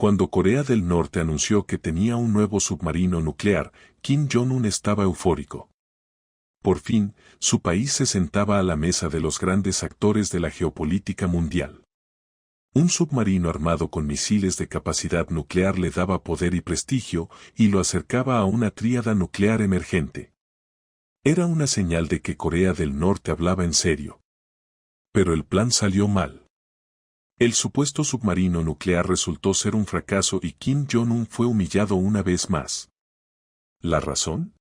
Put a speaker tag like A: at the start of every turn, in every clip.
A: Cuando Corea del Norte anunció que tenía un nuevo submarino nuclear, Kim Jong-un estaba eufórico. Por fin, su país se sentaba a la mesa de los grandes actores de la geopolítica mundial. Un submarino armado con misiles de capacidad nuclear le daba poder y prestigio, y lo acercaba a una tríada nuclear emergente. Era una señal de que Corea del Norte hablaba en serio. Pero el plan salió mal. El supuesto submarino nuclear resultó ser un fracaso y Kim Jong-un fue humillado una vez más. ¿La razón?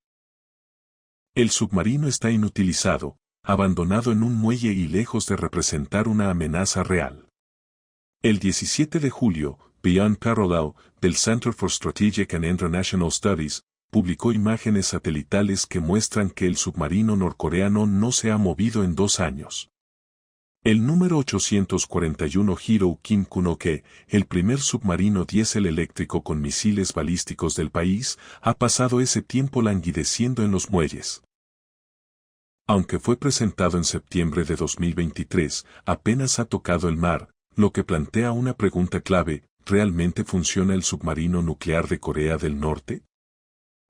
A: El submarino está inutilizado, abandonado en un muelle y lejos de representar una amenaza real. El 17 de julio, Beyond Parallel, del Center for Strategic and International Studies, publicó imágenes satelitales que muestran que el submarino norcoreano no se ha movido en 2 años. El número 841 Hiro Kim Kuno-ke, el primer submarino diésel eléctrico con misiles balísticos del país, ha pasado ese tiempo languideciendo en los muelles. Aunque fue presentado en septiembre de 2023, apenas ha tocado el mar, lo que plantea una pregunta clave: ¿realmente funciona el submarino nuclear de Corea del Norte?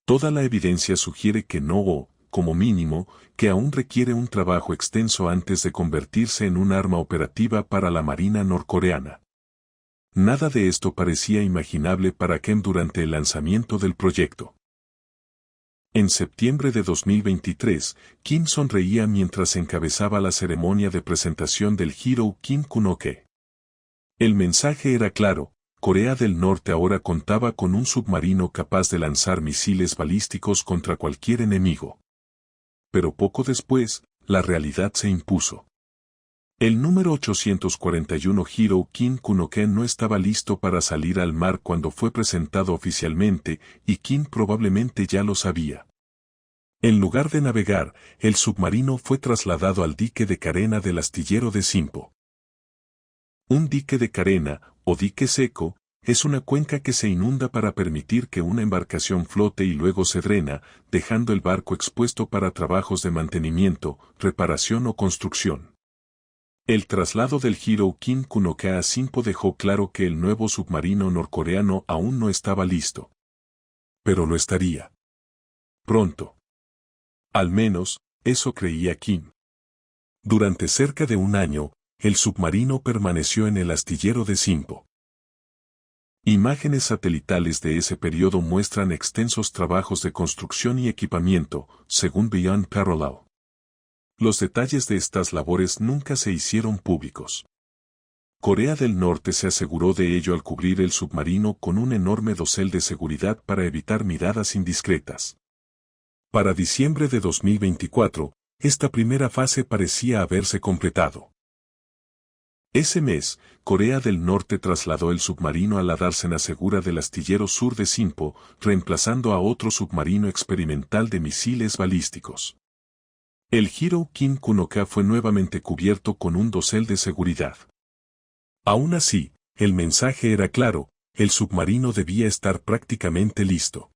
A: Toda la evidencia sugiere que no o, como mínimo, que aún requiere un trabajo extenso antes de convertirse en un arma operativa para la Marina norcoreana. Nada de esto parecía imaginable para Kim durante el lanzamiento del proyecto. En septiembre de 2023, Kim sonreía mientras encabezaba la ceremonia de presentación del Hiro Kim Kuno-ke. El mensaje era claro: Corea del Norte ahora contaba con un submarino capaz de lanzar misiles balísticos contra cualquier enemigo. Pero poco después, la realidad se impuso. El número 841 Hiro Kim Kuno-ke no estaba listo para salir al mar cuando fue presentado oficialmente, y Kim probablemente ya lo sabía. En lugar de navegar, el submarino fue trasladado al dique de carena del astillero de Sinpo. Un dique de carena, o dique seco, es una cuenca que se inunda para permitir que una embarcación flote y luego se drena, dejando el barco expuesto para trabajos de mantenimiento, reparación o construcción. El traslado del Hiro Kim Kuno-ke a Sinpo dejó claro que el nuevo submarino norcoreano aún no estaba listo. Pero lo estaría. Pronto. Al menos, eso creía Kim. Durante cerca de 1 año, el submarino permaneció en el astillero de Sinpo. Imágenes satelitales de ese periodo muestran extensos trabajos de construcción y equipamiento, según Beyond Parallel. Los detalles de estas labores nunca se hicieron públicos. Corea del Norte se aseguró de ello al cubrir el submarino con un enorme dosel de seguridad para evitar miradas indiscretas. Para diciembre de 2024, esta primera fase parecía haberse completado. Ese mes, Corea del Norte trasladó el submarino a la dársena segura del astillero sur de Sinpo, reemplazando a otro submarino experimental de misiles balísticos. El Hiro Kim Kuno-ke fue nuevamente cubierto con un dosel de seguridad. Aún así, el mensaje era claro: el submarino debía estar prácticamente listo.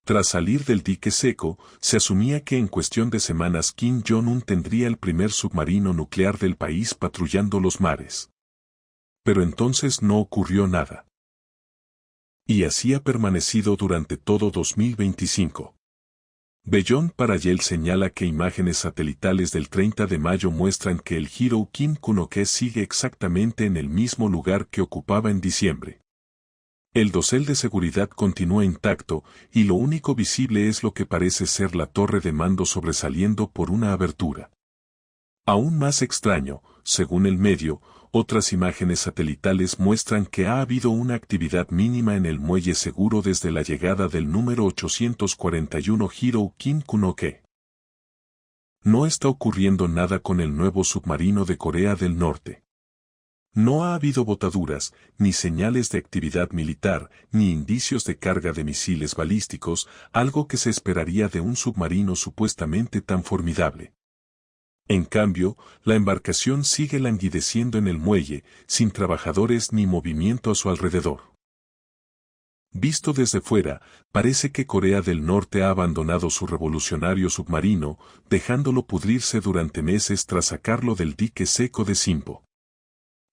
A: Tras salir del dique seco, se asumía que en cuestión de semanas Kim Jong-un tendría el primer submarino nuclear del país patrullando los mares. Pero entonces no ocurrió nada. Y así ha permanecido durante todo 2025. Beyond Parallel señala que imágenes satelitales del 30 de mayo muestran que el Hiro Kim Kuno-ke sigue exactamente en el mismo lugar que ocupaba en diciembre. El dosel de seguridad continúa intacto, y lo único visible es lo que parece ser la torre de mando sobresaliendo por una abertura. Aún más extraño, según el medio, otras imágenes satelitales muestran que ha habido una actividad mínima en el muelle seguro desde la llegada del número 841 Hiro Kim Kuno-ke. No está ocurriendo nada con el nuevo submarino de Corea del Norte. No ha habido botaduras, ni señales de actividad militar, ni indicios de carga de misiles balísticos, algo que se esperaría de un submarino supuestamente tan formidable. En cambio, la embarcación sigue languideciendo en el muelle, sin trabajadores ni movimiento a su alrededor. Visto desde fuera, parece que Corea del Norte ha abandonado su revolucionario submarino, dejándolo pudrirse durante meses tras sacarlo del dique seco de Sinpo.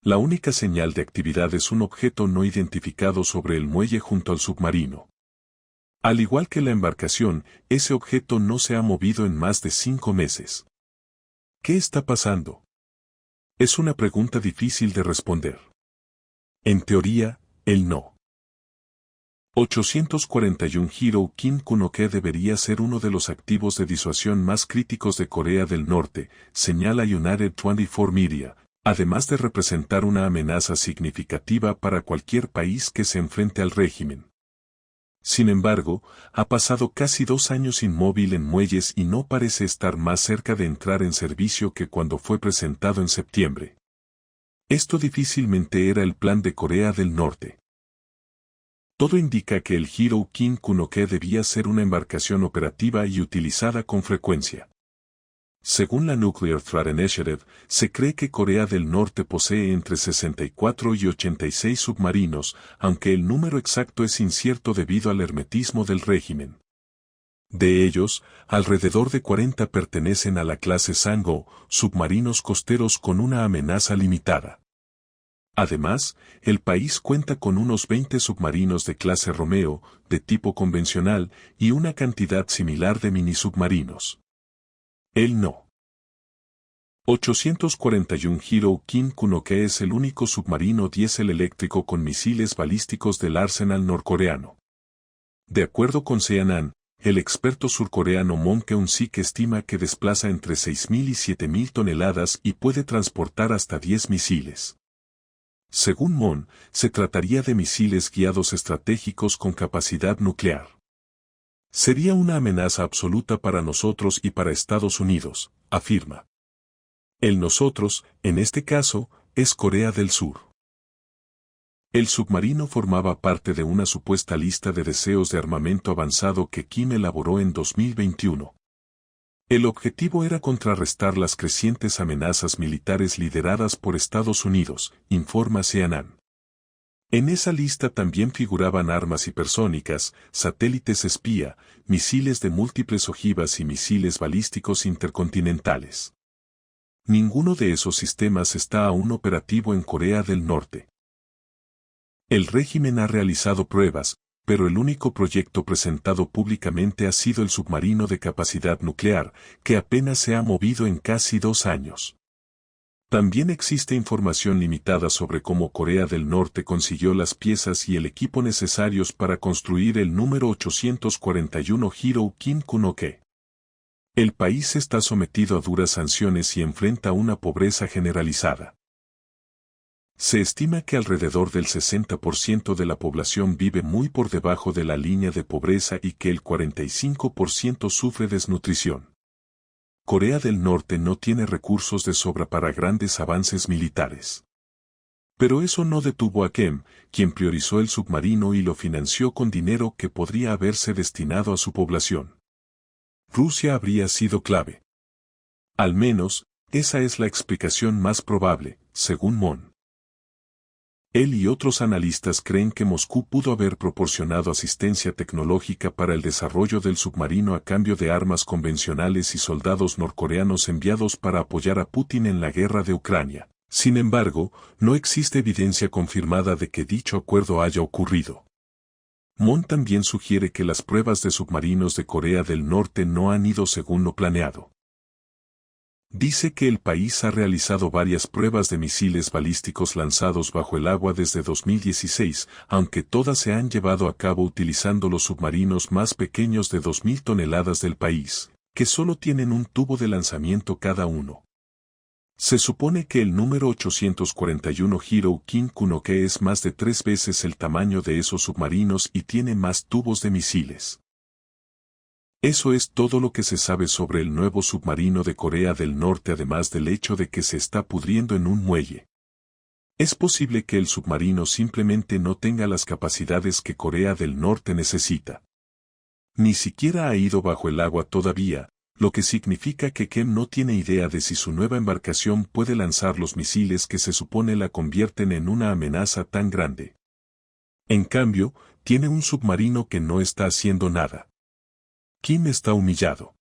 A: La única señal de actividad es un objeto no identificado sobre el muelle junto al submarino. Al igual que la embarcación, ese objeto no se ha movido en más de 5 meses. ¿Qué está pasando? Es una pregunta difícil de responder. En teoría, el no. 841 Hirokin Kunoke debería ser uno de los activos de disuasión más críticos de Corea del Norte, señala United 24 Media, además de representar una amenaza significativa para cualquier país que se enfrente al régimen. Sin embargo, ha pasado casi 2 años inmóvil en muelles y no parece estar más cerca de entrar en servicio que cuando fue presentado en septiembre. Esto difícilmente era el plan de Corea del Norte. Todo indica que el Hirokin Kunoke debía ser una embarcación operativa y utilizada con frecuencia. Según la Nuclear Threat Initiative, se cree que Corea del Norte posee entre 64 y 86 submarinos, aunque el número exacto es incierto debido al hermetismo del régimen. De ellos, alrededor de 40 pertenecen a la clase Sango, submarinos costeros con una amenaza limitada. Además, el país cuenta con unos 20 submarinos de clase Romeo, de tipo convencional, y una cantidad similar de minisubmarinos. El no. 841 Hirokin Kunoke es el único submarino diésel eléctrico con misiles balísticos del arsenal norcoreano. De acuerdo con CNN, el experto surcoreano Moon Keun-sik estima que desplaza entre 6.000 y 7.000 toneladas y puede transportar hasta 10 misiles. Según Moon, se trataría de misiles guiados estratégicos con capacidad nuclear. Sería una amenaza absoluta para nosotros y para Estados Unidos, afirma. El nosotros, en este caso, es Corea del Sur. El submarino formaba parte de una supuesta lista de deseos de armamento avanzado que Kim elaboró en 2021. El objetivo era contrarrestar las crecientes amenazas militares lideradas por Estados Unidos, informa CNN. En esa lista también figuraban armas hipersónicas, satélites espía, misiles de múltiples ojivas y misiles balísticos intercontinentales. Ninguno de esos sistemas está aún operativo en Corea del Norte. El régimen ha realizado pruebas, pero el único proyecto presentado públicamente ha sido el submarino de capacidad nuclear, que apenas se ha movido en casi 2 años. También existe información limitada sobre cómo Corea del Norte consiguió las piezas y el equipo necesarios para construir el número 841 Hirokin Kunoke. El país está sometido a duras sanciones y enfrenta una pobreza generalizada. Se estima que alrededor del 60% de la población vive muy por debajo de la línea de pobreza y que el 45% sufre desnutrición. Corea del Norte no tiene recursos de sobra para grandes avances militares. Pero eso no detuvo a Kim, quien priorizó el submarino y lo financió con dinero que podría haberse destinado a su población. Rusia habría sido clave. Al menos, esa es la explicación más probable, según Moon. Él y otros analistas creen que Moscú pudo haber proporcionado asistencia tecnológica para el desarrollo del submarino a cambio de armas convencionales y soldados norcoreanos enviados para apoyar a Putin en la guerra de Ucrania. Sin embargo, no existe evidencia confirmada de que dicho acuerdo haya ocurrido. Moon también sugiere que las pruebas de submarinos de Corea del Norte no han ido según lo planeado. Dice que el país ha realizado varias pruebas de misiles balísticos lanzados bajo el agua desde 2016, aunque todas se han llevado a cabo utilizando los submarinos más pequeños de 2.000 toneladas del país, que solo tienen un tubo de lanzamiento cada uno. Se supone que el número 841 Hirokin Kunoke es más de 3 veces el tamaño de esos submarinos y tiene más tubos de misiles. Eso es todo lo que se sabe sobre el nuevo submarino de Corea del Norte, además del hecho de que se está pudriendo en un muelle. Es posible que el submarino simplemente no tenga las capacidades que Corea del Norte necesita. Ni siquiera ha ido bajo el agua todavía, lo que significa que Kim no tiene idea de si su nueva embarcación puede lanzar los misiles que se supone la convierten en una amenaza tan grande. En cambio, tiene un submarino que no está haciendo nada. Kim está humillado.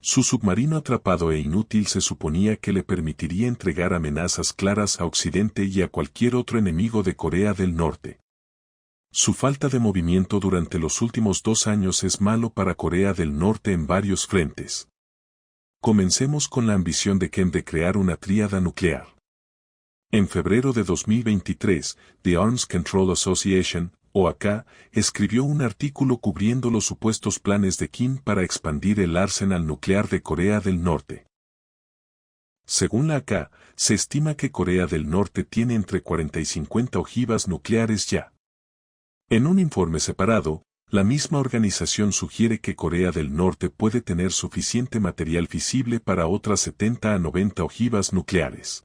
A: Su submarino atrapado e inútil se suponía que le permitiría entregar amenazas claras a Occidente y a cualquier otro enemigo de Corea del Norte. Su falta de movimiento durante los últimos 2 años es malo para Corea del Norte en varios frentes. Comencemos con la ambición de Kim de crear una tríada nuclear. En febrero de 2023, The Arms Control Association, OAK, escribió un artículo cubriendo los supuestos planes de Kim para expandir el arsenal nuclear de Corea del Norte. Según la AK, se estima que Corea del Norte tiene entre 40 y 50 ojivas nucleares ya. En un informe separado, la misma organización sugiere que Corea del Norte puede tener suficiente material fisible para otras 70 a 90 ojivas nucleares.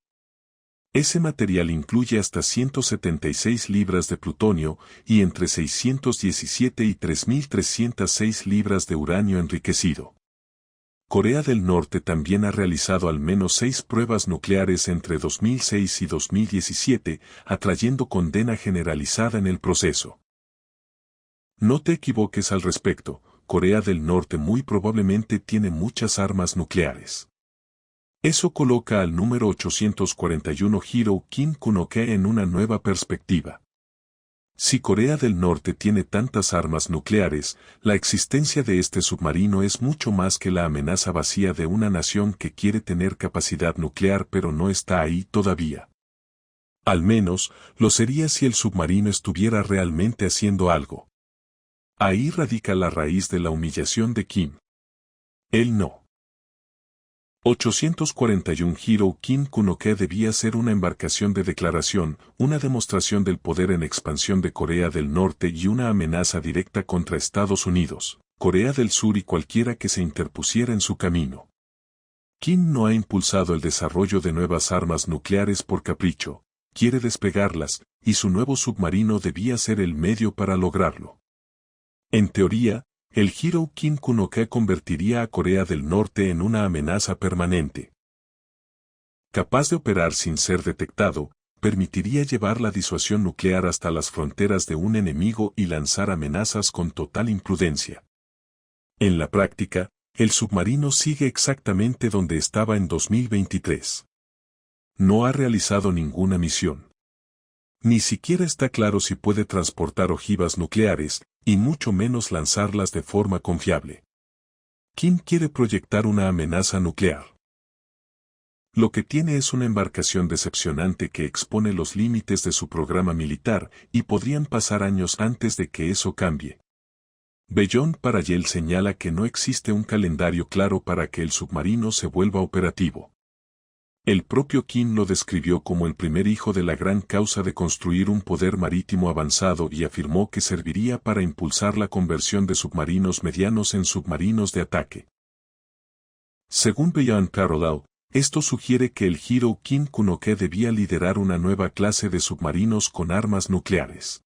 A: Ese material incluye hasta 176 libras de plutonio y entre 617 y 3.306 libras de uranio enriquecido. Corea del Norte también ha realizado al menos 6 pruebas nucleares entre 2006 y 2017, atrayendo condena generalizada en el proceso. No te equivoques al respecto, Corea del Norte muy probablemente tiene muchas armas nucleares. Eso coloca al número 841 Hiro Kim Kuno-ke en una nueva perspectiva. Si Corea del Norte tiene tantas armas nucleares, la existencia de este submarino es mucho más que la amenaza vacía de una nación que quiere tener capacidad nuclear pero no está ahí todavía. Al menos, lo sería si el submarino estuviera realmente haciendo algo. Ahí radica la raíz de la humillación de Kim. Él no. 841 Hiro Kim Kuno-ke debía ser una embarcación de declaración, una demostración del poder en expansión de Corea del Norte y una amenaza directa contra Estados Unidos, Corea del Sur y cualquiera que se interpusiera en su camino. Kim no ha impulsado el desarrollo de nuevas armas nucleares por capricho, quiere despegarlas, y su nuevo submarino debía ser el medio para lograrlo. En teoría, el Hiro Kim Kuno-ke convertiría a Corea del Norte en una amenaza permanente. Capaz de operar sin ser detectado, permitiría llevar la disuasión nuclear hasta las fronteras de un enemigo y lanzar amenazas con total imprudencia. En la práctica, el submarino sigue exactamente donde estaba en 2023. No ha realizado ninguna misión. Ni siquiera está claro si puede transportar ojivas nucleares, y mucho menos lanzarlas de forma confiable. Kim quiere proyectar una amenaza nuclear. Lo que tiene es una embarcación decepcionante que expone los límites de su programa militar, y podrían pasar años antes de que eso cambie. Beyond Parallel señala que no existe un calendario claro para que el submarino se vuelva operativo. El propio Kim lo describió como el primer hijo de la gran causa de construir un poder marítimo avanzado y afirmó que serviría para impulsar la conversión de submarinos medianos en submarinos de ataque. Según Beyond Parallel, esto sugiere que el Hiro Kim Kuno-ke debía liderar una nueva clase de submarinos con armas nucleares.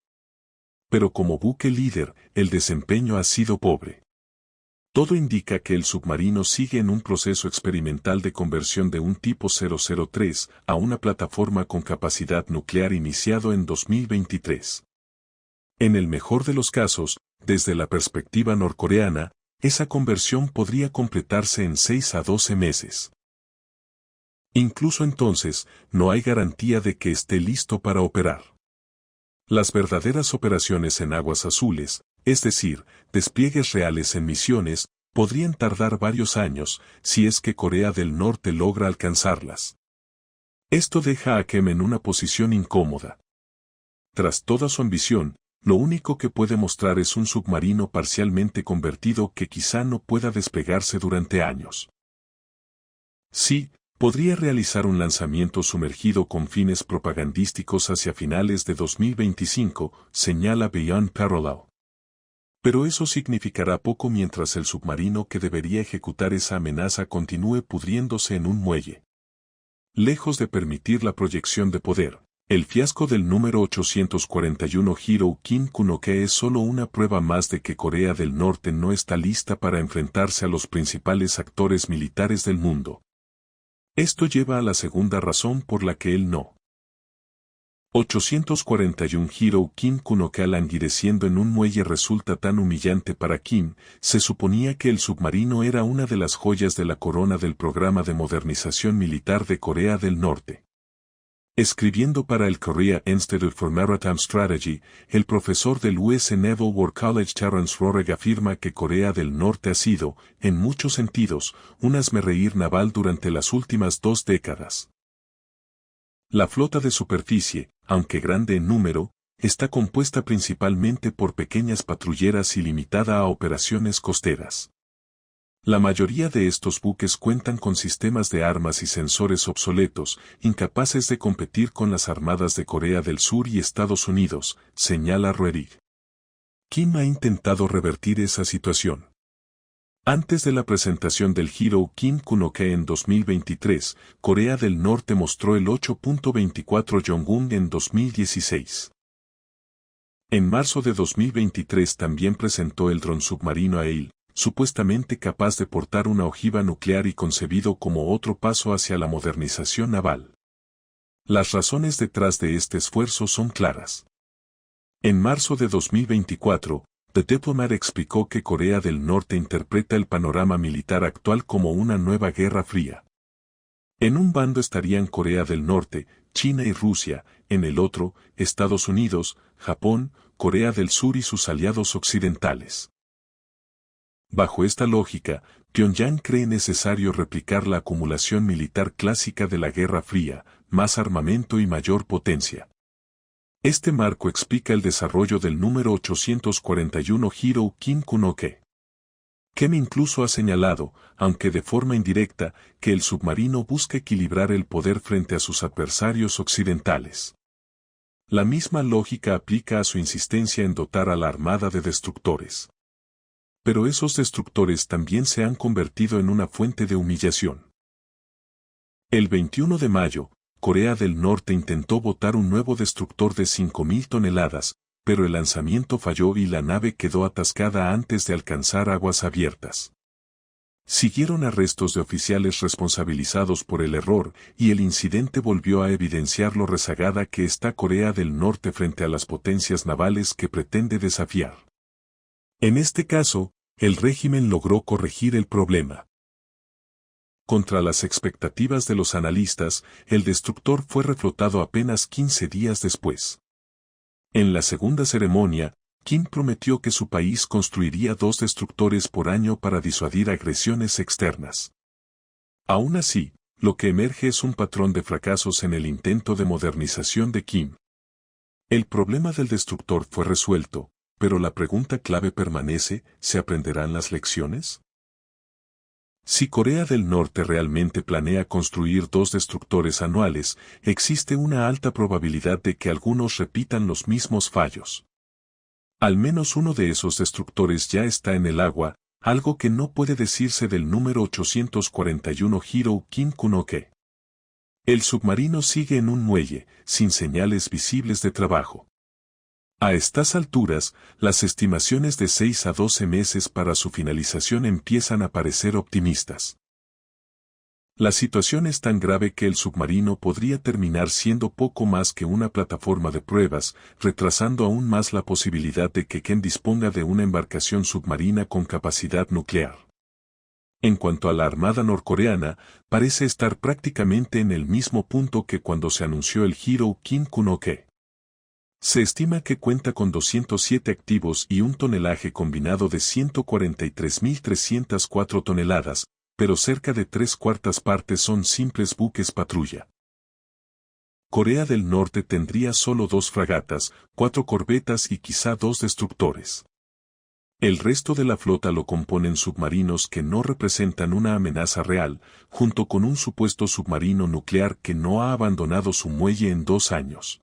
A: Pero como buque líder, el desempeño ha sido pobre. Todo indica que el submarino sigue en un proceso experimental de conversión de un tipo 003 a una plataforma con capacidad nuclear iniciado en 2023. En el mejor de los casos, desde la perspectiva norcoreana, esa conversión podría completarse en 6 a 12 meses. Incluso entonces, no hay garantía de que esté listo para operar. Las verdaderas operaciones en aguas azules, es decir, despliegues reales en misiones, podrían tardar varios años, si es que Corea del Norte logra alcanzarlas. Esto deja a Kim en una posición incómoda. Tras toda su ambición, lo único que puede mostrar es un submarino parcialmente convertido que quizá no pueda despegarse durante años. Sí, podría realizar un lanzamiento sumergido con fines propagandísticos hacia finales de 2025, señala Beyond Parallel. Pero eso significará poco mientras el submarino que debería ejecutar esa amenaza continúe pudriéndose en un muelle. Lejos de permitir la proyección de poder, el fiasco del número 841 Hiro Kim Kuno-ke es solo una prueba más de que Corea del Norte no está lista para enfrentarse a los principales actores militares del mundo. Esto lleva a la segunda razón por la que él no 841 Hiro Kim Kunoka languideciendo en un muelle resulta tan humillante para Kim. Se suponía que el submarino era una de las joyas de la corona del programa de modernización militar de Corea del Norte. Escribiendo para el Korea Institute for Maritime Strategy, el profesor del US Naval War College Terence Roreg afirma que Corea del Norte ha sido, en muchos sentidos, un hazmerreír naval durante las últimas 2 décadas. La flota de superficie, aunque grande en número, está compuesta principalmente por pequeñas patrulleras y limitada a operaciones costeras. La mayoría de estos buques cuentan con sistemas de armas y sensores obsoletos, incapaces de competir con las armadas de Corea del Sur y Estados Unidos, señala Roerig. Kim ha intentado revertir esa situación. Antes de la presentación del Hiro Kim Kunoka en 2023, Corea del Norte mostró el 8.24 Jong-un en 2016. En marzo de 2023 también presentó el dron submarino AIL, supuestamente capaz de portar una ojiva nuclear y concebido como otro paso hacia la modernización naval. Las razones detrás de este esfuerzo son claras. En marzo de 2024, The Diplomat explicó que Corea del Norte interpreta el panorama militar actual como una nueva guerra fría. En un bando estarían Corea del Norte, China y Rusia, en el otro, Estados Unidos, Japón, Corea del Sur y sus aliados occidentales. Bajo esta lógica, Pyongyang cree necesario replicar la acumulación militar clásica de la Guerra Fría, más armamento y mayor potencia. Este marco explica el desarrollo del número 841 Hiro Kim Kunoka. Kim incluso ha señalado, aunque de forma indirecta, que el submarino busca equilibrar el poder frente a sus adversarios occidentales. La misma lógica aplica a su insistencia en dotar a la armada de destructores. Pero esos destructores también se han convertido en una fuente de humillación. El 21 de mayo, Corea del Norte intentó botar un nuevo destructor de 5.000 toneladas, pero el lanzamiento falló y la nave quedó atascada antes de alcanzar aguas abiertas. Siguieron arrestos de oficiales responsabilizados por el error y el incidente volvió a evidenciar lo rezagada que está Corea del Norte frente a las potencias navales que pretende desafiar. En este caso, el régimen logró corregir el problema. Contra las expectativas de los analistas, el destructor fue reflotado apenas 15 días después. En la segunda ceremonia, Kim prometió que su país construiría 2 destructores por año para disuadir agresiones externas. Aún así, lo que emerge es un patrón de fracasos en el intento de modernización de Kim. El problema del destructor fue resuelto, pero la pregunta clave permanece: ¿se aprenderán las lecciones? Si Corea del Norte realmente planea construir 2 destructores anuales, existe una alta probabilidad de que algunos repitan los mismos fallos. Al menos uno de esos destructores ya está en el agua, algo que no puede decirse del número 841 Hiro Kim Kunoka. El submarino sigue en un muelle, sin señales visibles de trabajo. A estas alturas, las estimaciones de 6 a 12 meses para su finalización empiezan a parecer optimistas. La situación es tan grave que el submarino podría terminar siendo poco más que una plataforma de pruebas, retrasando aún más la posibilidad de que Kim disponga de una embarcación submarina con capacidad nuclear. En cuanto a la armada norcoreana, parece estar prácticamente en el mismo punto que cuando se anunció el Hiro Kim Kunoka. Se estima que cuenta con 207 activos y un tonelaje combinado de 143.304 toneladas, pero cerca de 3/4 partes son simples buques patrulla. Corea del Norte tendría solo 2 fragatas, 4 corbetas y quizá 2 destructores. El resto de la flota lo componen submarinos que no representan una amenaza real, junto con un supuesto submarino nuclear que no ha abandonado su muelle en 2 años.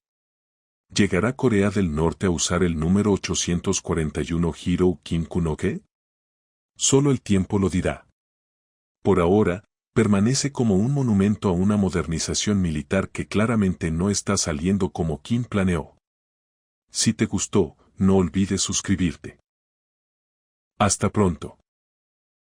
A: ¿Llegará Corea del Norte a usar el número 841 Hiro Kim Kunoka? Solo el tiempo lo dirá. Por ahora, permanece como un monumento a una modernización militar que claramente no está saliendo como Kim planeó. Si te gustó, no olvides suscribirte. Hasta pronto.